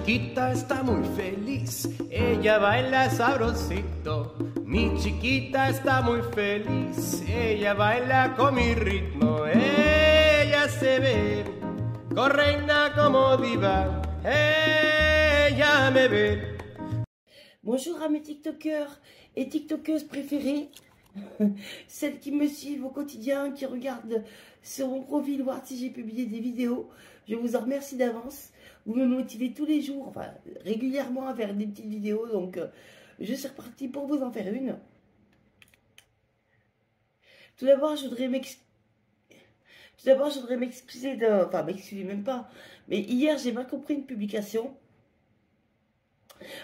chiquita está muy feliz, ella baila sabrosito. Mi chiquita está muy feliz, ella baila con mi ritmo. Ella se ve correina como diva, ella me ve. Bonjour à mes TikTokers et TikTokeuses préférées, celles qui me suivent au quotidien, qui regardent sur mon profil voir si j'ai publié des vidéos. Je vous en remercie d'avance. Vous me motivez tous les jours, enfin régulièrement à faire des petites vidéos, donc je suis repartie pour vous en faire une. Tout d'abord, je voudrais m'excuser de... Enfin, m'excuser même pas. Mais hier, j'ai mal compris une publication.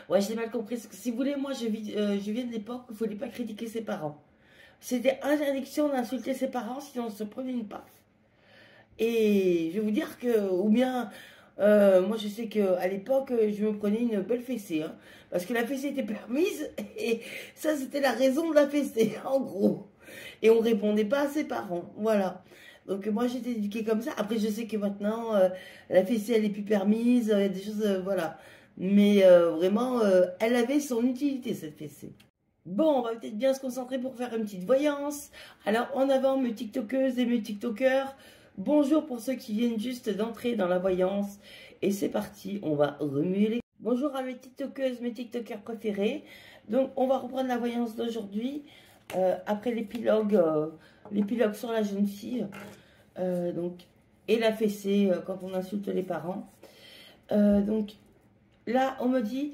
Ouais, j'ai mal compris. Si vous voulez, moi, je viens de l'époque où il ne fallait pas critiquer ses parents. C'était interdiction d'insulter ses parents, sinon on se prenait une paf. Et je vais vous dire que... Ou bien... moi, je sais qu'à l'époque, je me prenais une belle fessée. Hein, parce que la fessée était permise. Et ça, c'était la raison de la fessée, en gros. Et on répondait pas à ses parents. Voilà. Donc, moi, j'étais éduquée comme ça. Après, je sais que maintenant, la fessée, elle est plus permise. Il y a des choses... voilà. Mais vraiment, elle avait son utilité, cette fessée. Bon, on va peut-être bien se concentrer pour faire une petite voyance. Alors, en avant, mes TikTokeuses et mes TikTokers. Bonjour pour ceux qui viennent juste d'entrer dans la voyance. Et c'est parti, on va remuer les... Bonjour à mes TikTokeuses, mes TikTokers préférés. Donc, on va reprendre la voyance d'aujourd'hui. Après l'épilogue sur la jeune fille. Donc, et la fessée quand on insulte les parents. Donc, là, on me dit,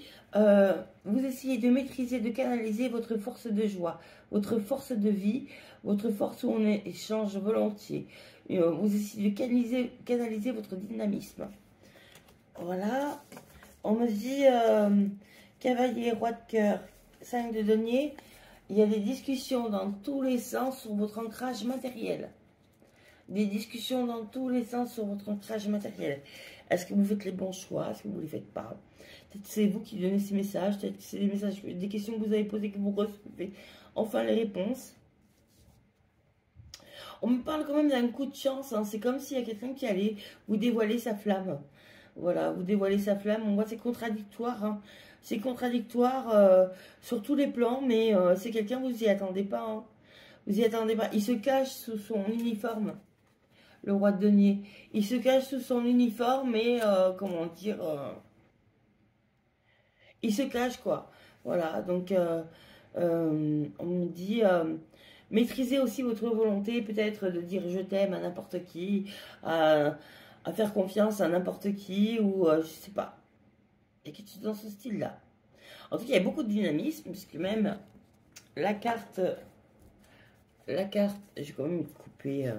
vous essayez de maîtriser, de canaliser votre force de joie, votre force de vie, votre force où on échange volontiers. Vous essayez de canaliser votre dynamisme. Voilà. On me dit, cavalier, roi de cœur, 5 de denier. Il y a des discussions dans tous les sens sur votre ancrage matériel. Des discussions dans tous les sens sur votre ancrage matériel. Est-ce que vous faites les bons choix? Est-ce que vous ne les faites pas? Peut-être c'est vous qui donnez ces messages. Peut-être c'est des messages, des questions que vous avez posées que vous recevez. Enfin, les réponses. On me parle quand même d'un coup de chance. Hein. C'est comme s'il y a quelqu'un qui allait vous dévoiler sa flamme. Voilà, vous dévoiler sa flamme. On voit c'est contradictoire. Hein. C'est contradictoire sur tous les plans. Mais c'est quelqu'un, vous n'y attendez pas. Hein. Vous n'y attendez pas. Il se cache sous son uniforme. Le roi de denier. Il se cache sous son uniforme et, comment dire, il se cache, quoi. Voilà, donc, on me dit, maîtrisez aussi votre volonté, peut-être de dire je t'aime à n'importe qui, à faire confiance à n'importe qui, ou je sais pas. Il y a quelque chose dans ce style-là. En tout cas, il y a beaucoup de dynamisme, puisque même la carte, j'ai quand même coupé...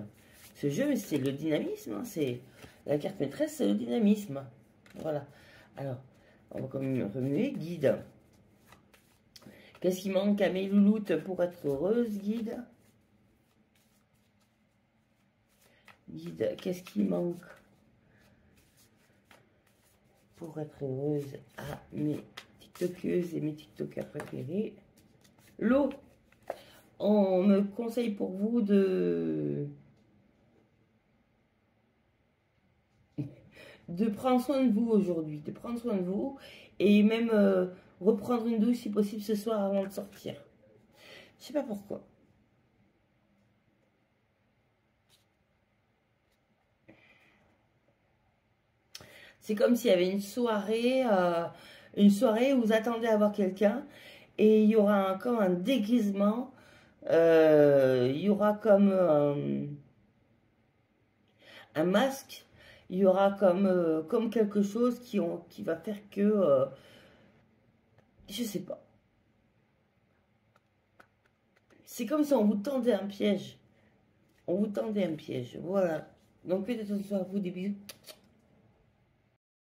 ce jeu, mais c'est le dynamisme, hein, c'est la carte maîtresse, c'est le dynamisme. Voilà. Alors, on va quand même remuer. Guide. Qu'est-ce qui manque à mes louloutes pour être heureuse, guide? Guide, qu'est-ce qui manque pour être heureuse à mes TikTokeuses et mes TikTokers préférés? L'eau. On me conseille pour vous de prendre soin de vous aujourd'hui, de prendre soin de vous et même reprendre une douche si possible ce soir avant de sortir. Je sais pas pourquoi. C'est comme s'il y avait une soirée où vous attendez à voir quelqu'un et il y aura comme un déguisement, il y aura comme un masque. Il y aura comme quelque chose qui va faire que... je sais pas. C'est comme si on vous tendait un piège. On vous tendait un piège. Voilà. Donc, faites attention à vous. Des bisous.